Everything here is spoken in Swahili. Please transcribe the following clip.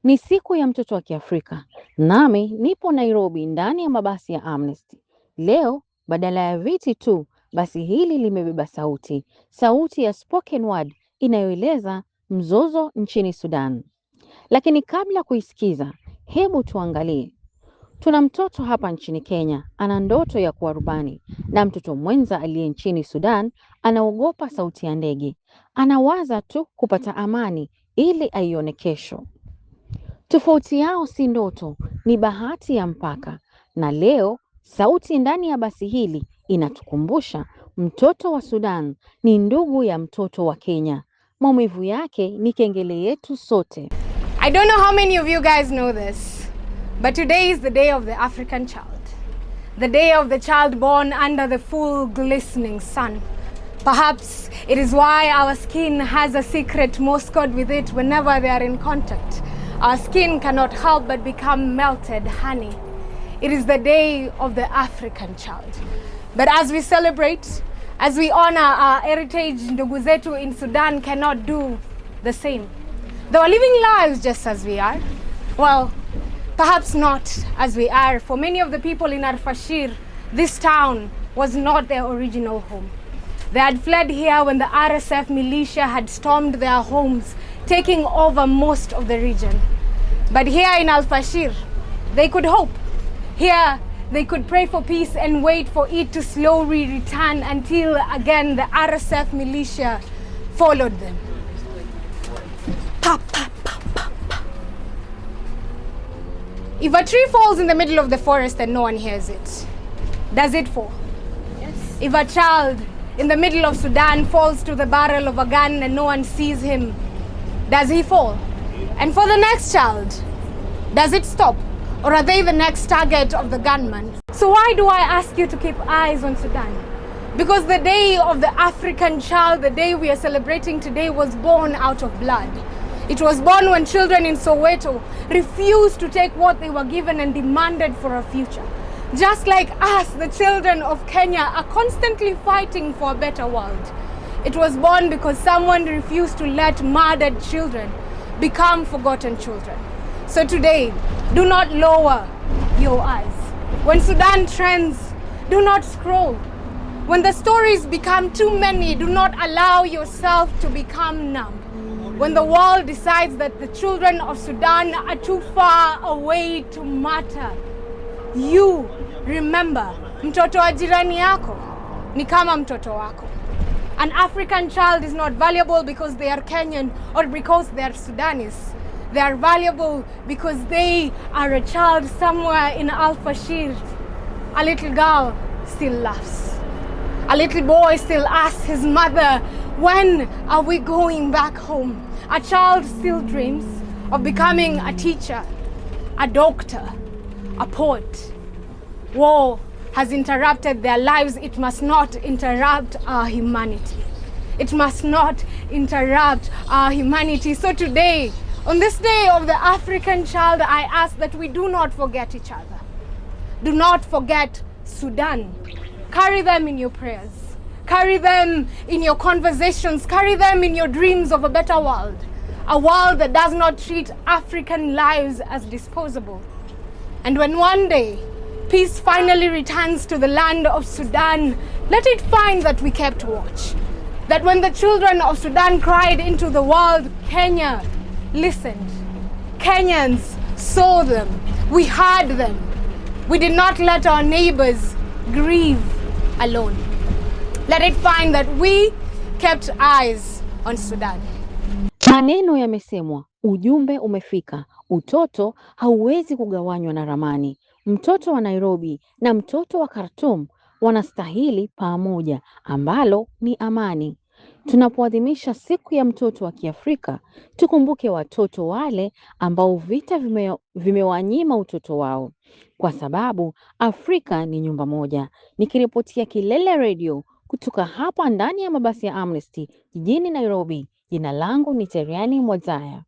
Ni siku ya mtoto wa Kiafrika. Nami nipo Nairobi ndani ya mabasi ya Amnesty. Leo badala ya viti tu, basi hili limebeba sauti. Sauti ya spoken word inayoeleza mzozo nchini Sudan. Lakini kabla kuisikiza, hebu tuangalie. Tuna mtoto hapa nchini Kenya, ana ndoto ya kuwa rubani, na mtoto mwenza aliye nchini Sudan anaogopa sauti ya ndege. Anawaza tu kupata amani ili aione kesho. Tofauti yao si ndoto, ni bahati ya mpaka. Na leo sauti ndani ya basi hili inatukumbusha mtoto wa Sudan ni ndugu ya mtoto wa Kenya. Maumivu yake ni kengele yetu sote. I don't know how many of you guys know this, but today is the day of the African child. The day of the child born under the full glistening sun. Perhaps it is why our skin has a secret Morse code with it whenever they are in contact. Our skin cannot help but become melted honey. It is the day of the African child. But as we celebrate, as we honor our heritage, ndugu zetu in Sudan cannot do the same. They are living lives just as we are. Well, perhaps not as we are. For many of the people in Al-Fashir, this town was not their original home. They had fled here when the RSF militia had stormed their homes, taking over most of the region. But here in Al-Fashir, they could hope. Here, they could pray for peace and wait for it to slowly return until again the RSF militia followed them. Pa, pa, pa, pa, pa. If a tree falls in the middle of the forest and no one hears it, does it fall? Yes. If a child in the middle of Sudan falls to the barrel of a gun and no one sees him, does he fall? And for the next child, does it stop? Or are they the next target of the gunman? So why do I ask you to keep eyes on Sudan? Because the day of the African child, the day we are celebrating today, was born out of blood. It was born when children in Soweto refused to take what they were given and demanded for a future. Just like us, the children of Kenya are constantly fighting for a better world. It was born because someone refused to let murdered children become forgotten children. So today, do not lower your eyes. When Sudan trends, do not scroll. When the stories become too many, do not allow yourself to become numb. When the world decides that the children of Sudan are too far away to matter, you remember, mtoto wa jirani yako ni kama mtoto wako. An African child is not valuable because they are Kenyan or because they are Sudanese. They are valuable because they are a child somewhere in Al-Fashir. A little girl still laughs. A little boy still asks his mother, when are we going back home? A child still dreams of becoming a teacher, a doctor, a poet. War has interrupted their lives. It must not interrupt our humanity. It must not interrupt our humanity. So today, on this day of the African child, I ask that we do not forget each other. Do not forget Sudan. Carry them in your prayers. Carry them in your conversations. Carry them in your dreams of a better world. A world that does not treat African lives as disposable. And when one day peace finally returns to the land of Sudan, let it find that we kept watch. That when the children of Sudan cried into the world, Kenya listened. Kenyans saw them. We heard them. We did not let our neighbors grieve alone. Let it find that we kept eyes on Sudan. Maneno yamesemwa, ujumbe umefika. Utoto hauwezi kugawanywa na ramani. Mtoto wa Nairobi na mtoto wa Khartoum wanastahili pamoja, ambalo ni amani. Tunapoadhimisha siku ya mtoto wa Kiafrika, tukumbuke watoto wale ambao vita vimewanyima utoto wao. Kwa sababu Afrika ni nyumba moja. Nikiripotia Kilele Radio kutoka hapa ndani ya mabasi ya Amnesty jijini Nairobi, jina langu ni Teriani Mwazaya.